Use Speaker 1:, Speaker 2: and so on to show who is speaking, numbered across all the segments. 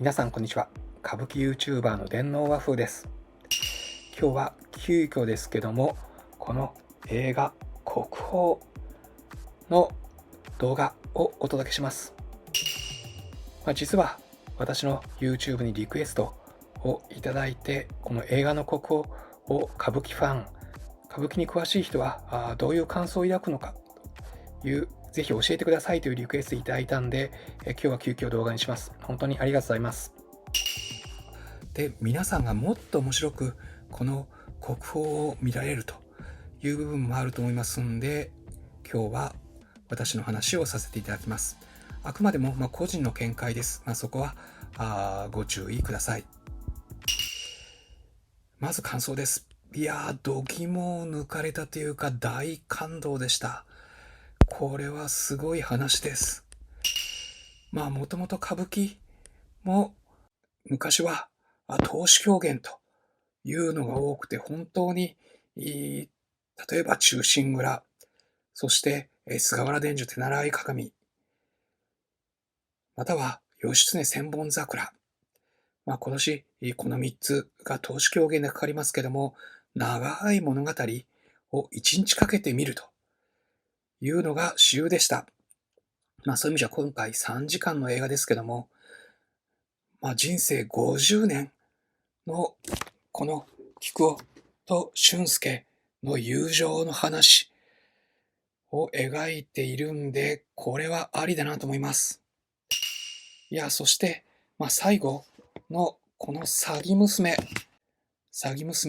Speaker 1: 皆さんこんにちは。歌舞伎 YouTuber の電脳和風です。今日は急遽ですけども、この映画国宝の動画をお届けします。実は私の YouTube にリクエストをいただいて、この映画の国宝を歌舞伎ファン、歌舞伎に詳しい人はどういう感想を抱くのかという、ぜひ教えてくださいというリクエストいただいたんで、今日は急遽動画にします。本当にありがとうございます。で、皆さんがもっと面白くこの国宝を見られるという部分もあると思いますんで、今日は私の話をさせていただきます。あくまでも個人の見解です。そこはご注意ください。まず感想です。いやー、度肝を抜かれたというか大感動でした。これはすごい話です。もともと歌舞伎も昔は投資狂言というのが多くて、本当に例えば忠臣蔵、そして菅原伝授手習い鏡、または義経千本桜。今年この3つが投資狂言でかかりますけども、長い物語を1日かけて見るというのが主流でした。そういう意味じゃ今回3時間の映画ですけども、人生50年のこの菊男と俊介の友情の話を描いているんで、これはありだなと思います。いや、そして、最後のこの詐欺娘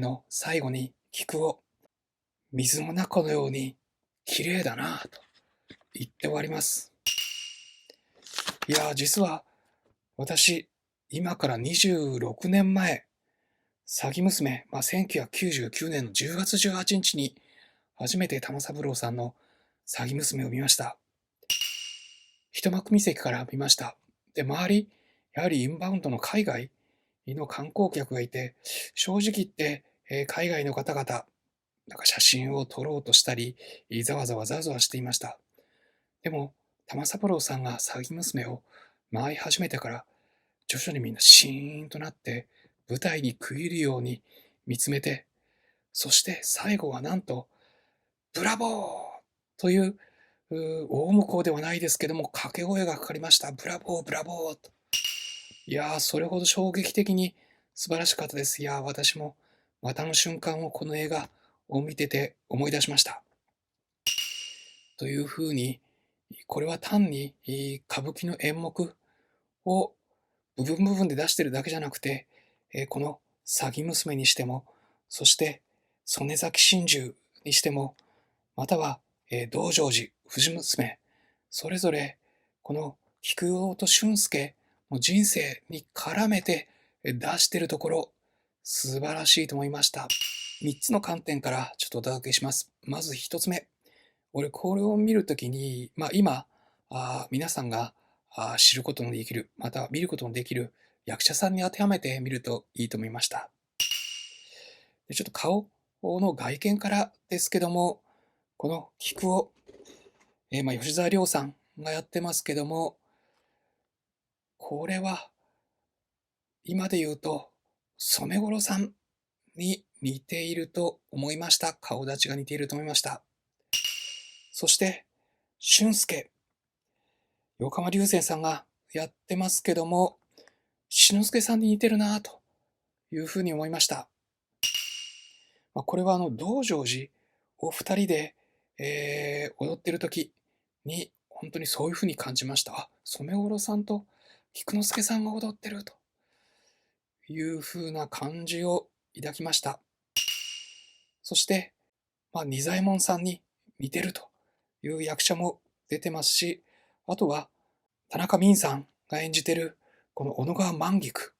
Speaker 1: の最後に菊男、水の中のように綺麗だなと言って終わります。いや、実は私、今から26年前、詐欺娘、1999年の10月18日に初めて玉三郎さんの詐欺娘を見ました。一幕見席から見ました。で、周り、やはりインバウンドの海外の観光客がいて、正直言って、海外の方々、写真を撮ろうとしたり、ざわざわしていました。でも、玉三郎さんが詐欺娘を舞い始めてから、徐々にみんなシーンとなって、舞台に食い入るように見つめて、そして最後はなんと、ブラボーという大向こうではないですけども、掛け声がかかりました。ブラボー、ブラボーと。いやー、それほど衝撃的に素晴らしかったです。いやー、私もまたの瞬間をこの映画を見てて思い出しました。というふうに、これは単に歌舞伎の演目を部分で出してるだけじゃなくて、この詐欺娘にしても、そして曽根崎心中にしても、または道成寺、藤娘、それぞれこの菊男と俊介の人生に絡めて出してるところ、素晴らしいと思いました。3つの観点からちょっとお届けします。まず1つ目。俺これを見るときに、今、皆さんが知ることのできる、また見ることのできる役者さんに当てはめてみるといいと思いました。でちょっと顔の外見からですけども、この菊を、吉沢亮さんがやってますけども、これは今で言うと染五郎さんに似ていると思いました。顔立ちが似ていると思いました。そして、俊介、横浜流星さんがやってますけども、志の輔さんに似てるなというふうに思いました。これは道成寺を二人で、踊ってる時に本当にそういうふうに感じました。染五郎さんと菊之助さんが踊ってるというふうな感じを抱きました。そして、仁左衛門さんに似てるという役者も出てますし、あとは田中泯さんが演じてるこの小野川万菊。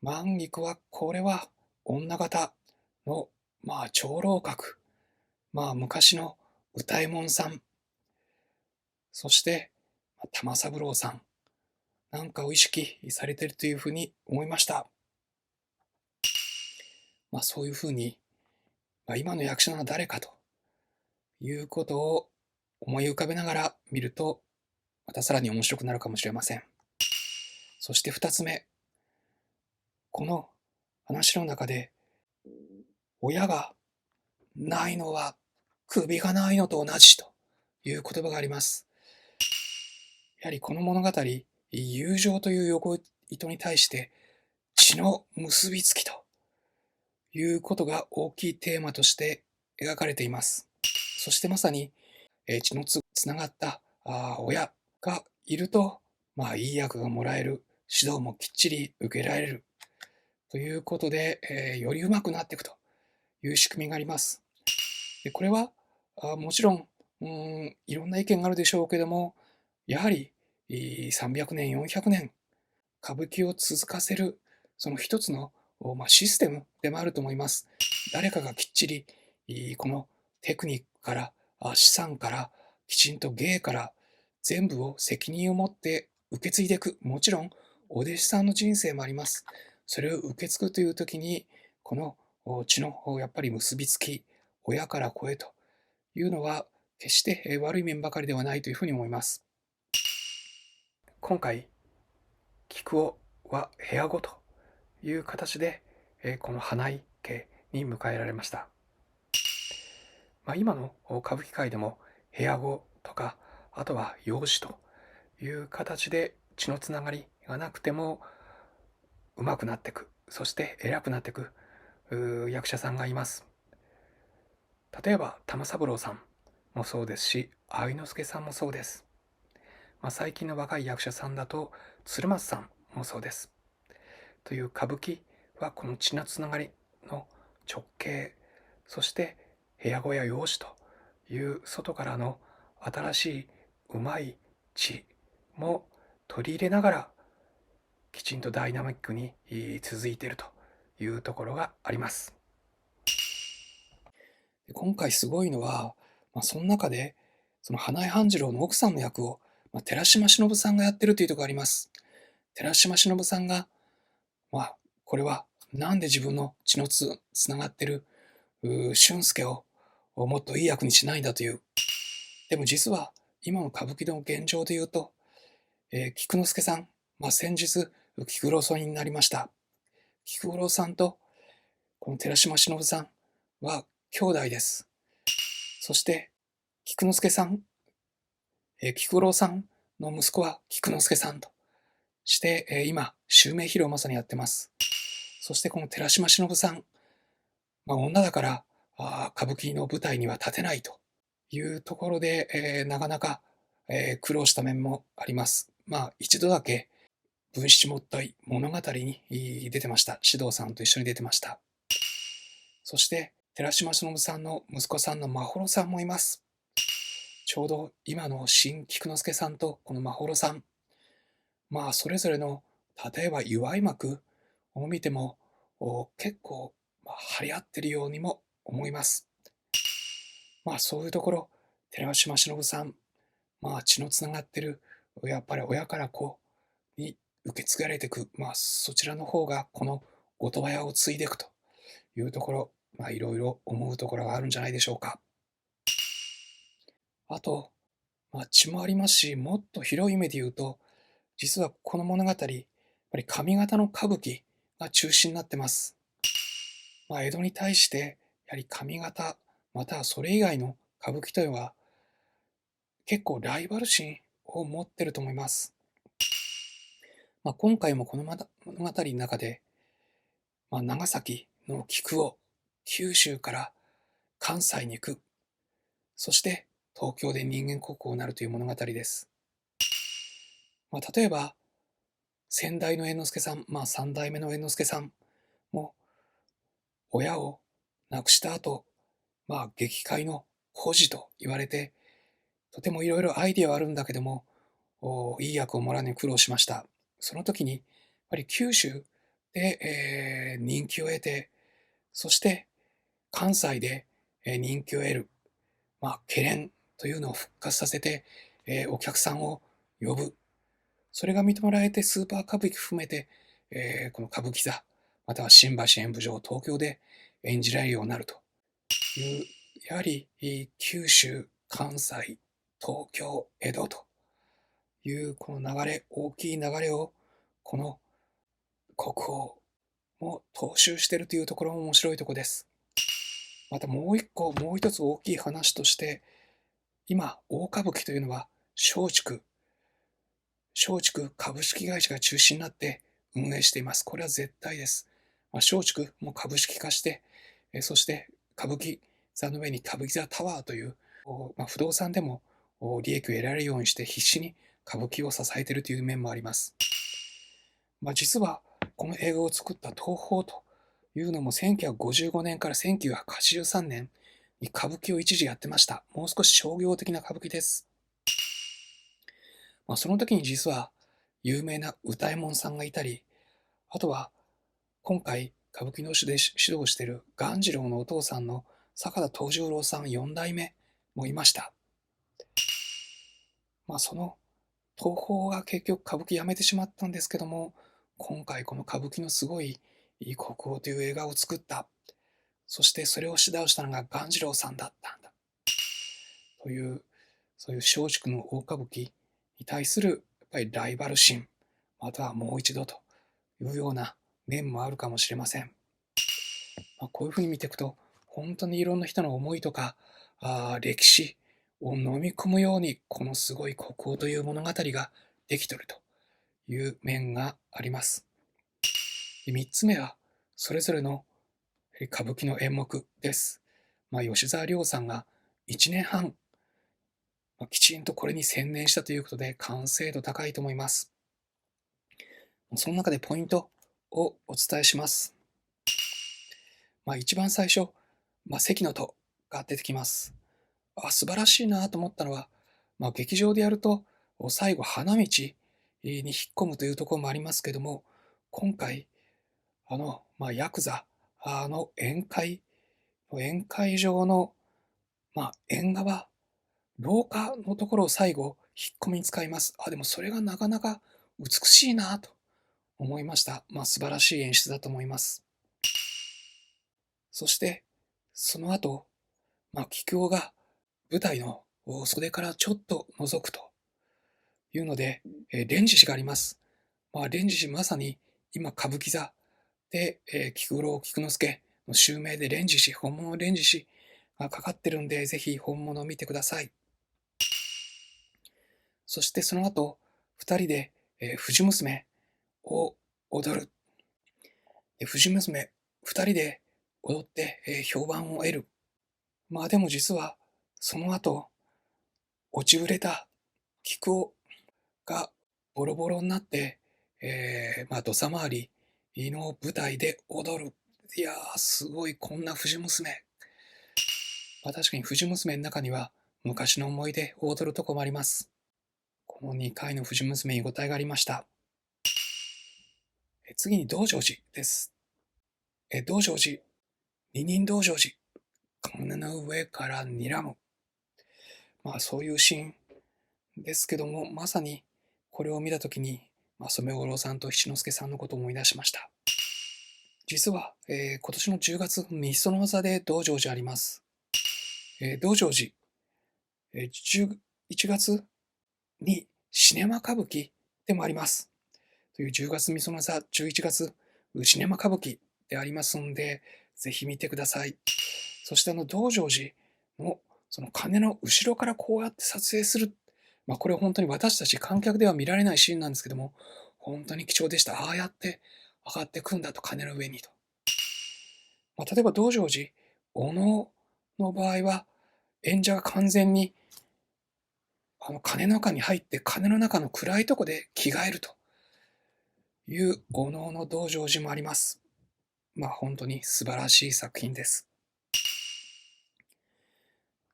Speaker 1: 万菊は、これは女型の、長老閣。昔の歌右衛門さん。そして、玉三郎さん。なんかを意識されているというふうに思いました。そういうふうに、今の役者は誰かということを思い浮かべながら見ると、またさらに面白くなるかもしれません。そして二つ目、この話の中で、親がないのは首がないのと同じという言葉があります。やはりこの物語、友情という横糸に対して血の結びつきということが大きいテーマとして描かれています。そしてまさに、血のつながった親がいると、いい役がもらえる、指導もきっちり受けられるということで、より上手くなっていくという仕組みがあります。でこれはもちろん、いろんな意見があるでしょうけども、やはり300年、400年、歌舞伎を続かせる、その一つの、システムでもあると思います。誰かがきっちり、このテクニックから、資産から、きちんと芸から、全部を責任を持って受け継いでいく。もちろん、お弟子さんの人生もあります。それを受け継ぐという時に、この血のやっぱり結びつき、親から子へというのは、決して悪い面ばかりではないというふうに思います。今回、菊尾は部屋子という形で、この花井家に迎えられました。今の歌舞伎界でも部屋子とか、あとは養子という形で血のつながりがなくても上手くなっていく、そして偉くなっていく役者さんがいます。例えば玉三郎さんもそうですし、愛之助さんもそうです。最近の若い役者さんだと鶴松さんもそうです。という歌舞伎はこの血のつながりの直系、そして部屋子や養子という外からの新しいうまい血も取り入れながら、きちんとダイナミックに続いているというところがあります。今回すごいのは、その中でその花井半次郎の奥さんの役を、寺島しのぶさんがやってるというところがあります。寺島しのぶさんが、これはなんで自分の血のつながってる俊介をもっといい役にしないんだという。でも実は今の歌舞伎の現状で言うと、菊之助さん、先日菊五郎になりました。菊五郎さんとこの寺島しのぶさんは兄弟です。そして菊之助さん、菊五郎さんの息子は菊之助さんとして、今襲名披露をまさにやってます。そしてこの寺島しのぶさん、女だから歌舞伎の舞台には立てないというところで、なかなか、苦労した面もあります。一度だけ文七もったい物語に出てました。獅童さんと一緒に出てました。そして寺島しのぶさんの息子さんの眞秀さんもいます。ちょうど今の新菊之助さんとこの眞秀さん、それぞれの例えば祝い幕を見ても結構、張り合ってるようにも思います。そういうところ、寺島しのぶさん、血のつながってる、やっぱり親から子に受け継がれていく、そちらの方がこの音羽屋を継いでいくというところ、いろいろ思うところがあるんじゃないでしょうか。あと、血もありますし、もっと広い意味で言うと、実はこの物語、やっぱり上方の歌舞伎が中心になってます。江戸に対して、やはり上方、またはそれ以外の歌舞伎というのは、結構ライバル心を持ってると思います。今回もこの物語の中で、長崎の菊を九州から関西に行く、そして東京で人間国宝になるという物語です。例えば、先代の猿之助さん、三代目の猿之助さんも、親を亡くした後、劇界の孤児と言われて、とてもいろいろアイディアはあるんだけども、いい役をもらうのに苦労しました。その時に、やっぱり九州で、人気を得て、そして関西で、人気を得る、ケレンというのを復活させて、お客さんを呼ぶ。それが認められてスーパー歌舞伎含めて、この歌舞伎座、または新橋演舞場、東京で演じられるようになるという、やはり九州、関西、東京、江戸というこの流れ、大きい流れをこの国宝も踏襲しているというところも面白いところです。またもう一つ大きい話として、今、大歌舞伎というのは松竹株式会社が中心になって運営しています。これは絶対です。松竹も株式化して、そして歌舞伎座の上に歌舞伎座タワーという、不動産でも利益を得られるようにして必死に歌舞伎を支えているという面もあります。実はこの映画を作った東宝というのも1955年から1983年に歌舞伎を一時やってました。もう少し商業的な歌舞伎です。その時に実は有名な歌右衛門さんがいたり、あとは今回歌舞伎の指導している鴈治郎のお父さんの坂田藤十郎さん4代目もいました。その東宝が結局歌舞伎やめてしまったんですけども、今回この歌舞伎のすごい国宝という映画を作った。そしてそれを指導したのが鴈治郎さんだったんだ。という、そういう松竹の大歌舞伎に対するやっぱりライバル心、またはもう一度というような面もあるかもしれません。こういうふうに見ていくと、本当にいろんな人の思いとか、歴史を飲み込むように、このすごい国宝という物語ができているという面があります。3つ目は、それぞれの歌舞伎の演目です。吉沢亮さんが1年半、きちんとこれに専念したということで、完成度高いと思います。その中でポイントをお伝えします。一番最初、関の戸が出てきます。素晴らしいなと思ったのは、劇場でやると、最後、花道に引っ込むというところもありますけども、今回、ヤクザの宴会場の、縁側、廊下のところを最後、引っ込みに使います。でもそれがなかなか美しいなと思いました。素晴らしい演出だと思います。そして、その後、桔梗が舞台の袖からちょっと覗くというので、連獅子があります。連獅子まさに今歌舞伎座で、菊五郎菊之助の襲名で連獅子、本物の連獅子がかかってるんで、ぜひ本物を見てください。そしてその後、二人で、藤娘を踊る。藤娘二人で踊って、評判を得る。でも実は、その後、落ちぶれた菊をがボロボロになって、土佐回りの舞台で踊る。いやー、すごい、こんな藤娘。確かに藤娘の中には昔の思い出を踊るとこもあります。この2回の藤娘にごたえがありました。次に道成寺です。道成寺、二人道成寺、金の上から睨む。そういうシーンですけども、まさにこれを見たときに、染五郎さんと七之助さんのことを思い出しました。実は、今年の10月、御園座で道成寺あります。道成寺、11月にシネマ歌舞伎でもあります。という10月御園座、11月シネマ歌舞伎でありますので、ぜひ見てください。そして道成寺のその鐘の後ろからこうやって撮影する。これは本当に私たち観客では見られないシーンなんですけども、本当に貴重でした。ああやって上がってくんだと、鐘の上にと。例えば道成寺、お能の場合は、演者が完全に鐘の中に入って鐘の中の暗いとこで着替えるというお能の道成寺もあります。本当に素晴らしい作品です。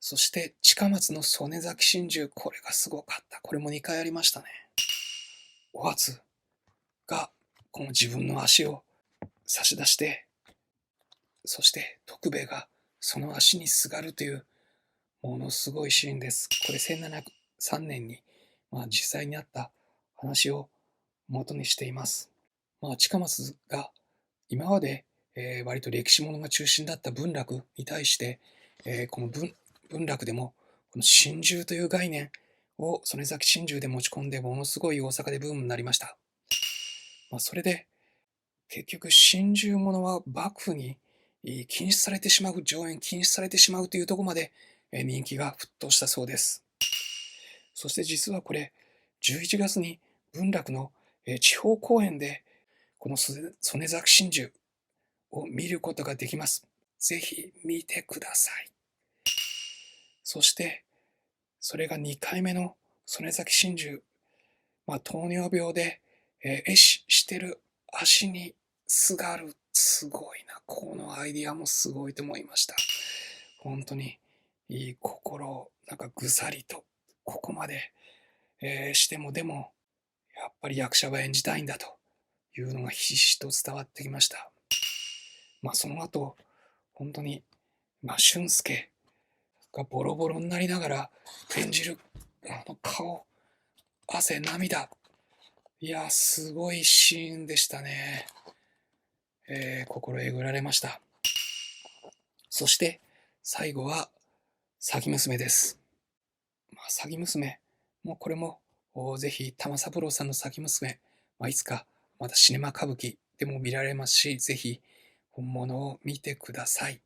Speaker 1: そして近松の曽根崎真珠、これがすごかった。これも2回ありましたね。お初がこの自分の足を差し出して、そして徳兵衛がその足にすがるというものすごいシーンです。これ1703年に、実際にあった話を元にしています。近松が今まで、割と歴史ものが中心だった文楽に対して、この文楽でもこの心中という概念を曽根崎心中で持ち込んで、ものすごい大阪でブームになりました。それで結局心中物は幕府に禁止されてしまう、上演禁止されてしまうというところまで人気が沸騰したそうです。そして実はこれ、11月に文楽の地方公演でこの曽根崎真珠を見ることができます。ぜひ見てください。そして、それが2回目の曽根崎真珠、糖尿病で壊死してる足にすがる。すごいな。このアイディアもすごいと思いました。本当にいい心をぐさりとここまで、しても、でもやっぱり役者は演じたいんだというのがひしひしと伝わってきました。その後、本当に、俊介がボロボロになりながら演じるあの顔、汗、涙。いや、すごいシーンでしたね。心えぐられました。そして、最後は、詐欺娘です。詐欺娘、もうこれも、ぜひ、玉三郎さんの詐欺娘、いつか、またシネマ歌舞伎でも見られますし、ぜひ、本物を見てください。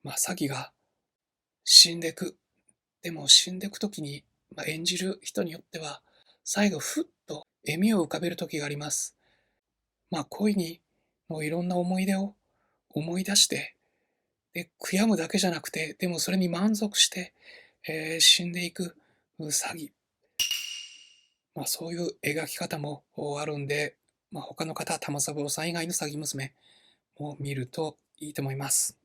Speaker 1: 詐欺が死んでく。でも死んでくときに、演じる人によっては、最後、ふっと笑みを浮かべるときがあります。恋にのいろんな思い出を思い出して、で、悔やむだけじゃなくて、でもそれに満足して、死んでいく詐欺。そういう描き方もあるんで、他の方、玉三郎さん以外の詐欺娘も見るといいと思います。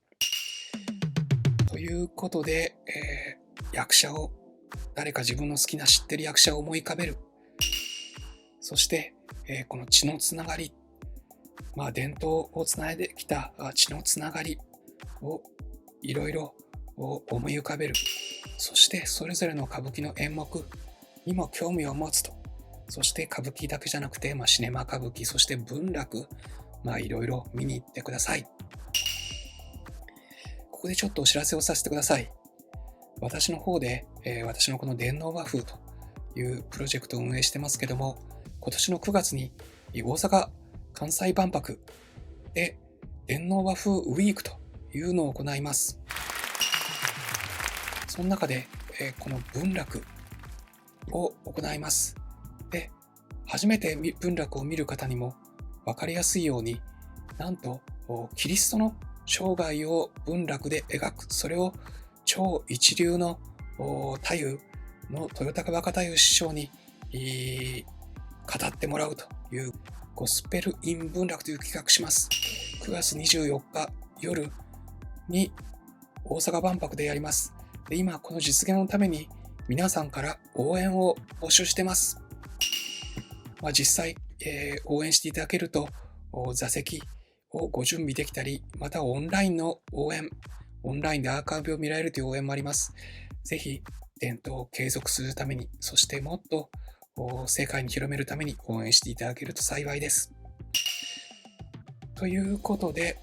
Speaker 1: ということで、役者を、誰か自分の好きな知ってる役者を思い浮かべる。そして、この血のつながり、伝統をつないできた血のつながりをいろいろ思い浮かべる。そしてそれぞれの歌舞伎の演目にも興味を持つと。そして歌舞伎だけじゃなくて、シネマ歌舞伎、そして文楽、いろいろ見に行ってください。ここでちょっとお知らせをさせてください。私の方で、私のこの電脳和風というプロジェクトを運営してますけども、今年の9月に大阪・関西万博で電脳和風ウィークというのを行います。その中で、この文楽を行います。で、初めて文楽を見る方にも分かりやすいように、なんとキリストの生涯を文楽で描く。それを超一流の太夫の豊高若太夫師匠に語ってもらうというゴスペル・イン文楽という企画します。9月24日夜に大阪万博でやります。で、今この実現のために皆さんから応援を募集してます。実際、応援していただけると座席をご準備できたり、またオンラインの応援、オンラインでアーカイブを見られるという応援もあります。ぜひ伝統を継続するために、そしてもっと世界に広めるために応援していただけると幸いです。ということで、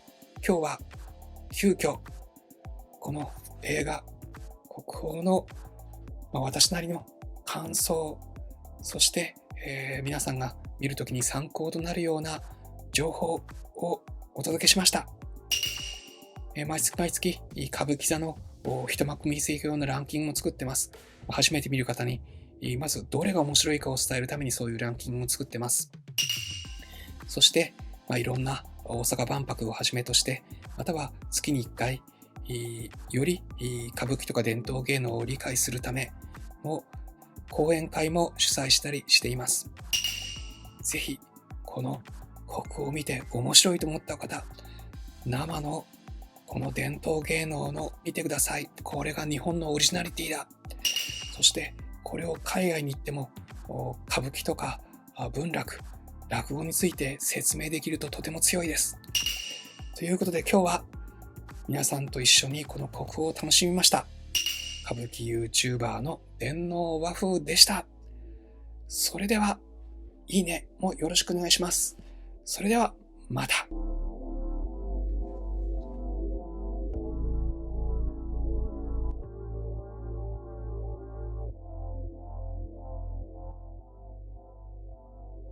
Speaker 1: 今日は急遽この映画国宝の、私なりの感想、そして、皆さんが見るときに参考となるような情報をお届けしました。毎月毎月歌舞伎座の一幕見せようなランキングも作ってます。初めて見る方にまずどれが面白いかを伝えるためにそういうランキングも作ってます。そして、いろんな大阪万博をはじめとして、または月に1回より歌舞伎とか伝統芸能を理解するための講演会も主催したりしています。ぜひこの国宝を見て面白いと思った方、生のこの伝統芸能の見てください。これが日本のオリジナリティだ。そしてこれを海外に行っても歌舞伎とか文楽、落語について説明できるととても強いです。ということで今日は皆さんと一緒にこの国宝を楽しみました。歌舞伎 YouTuber の電脳和風でした。それでは、いいねもよろしくお願いします。それでは、また。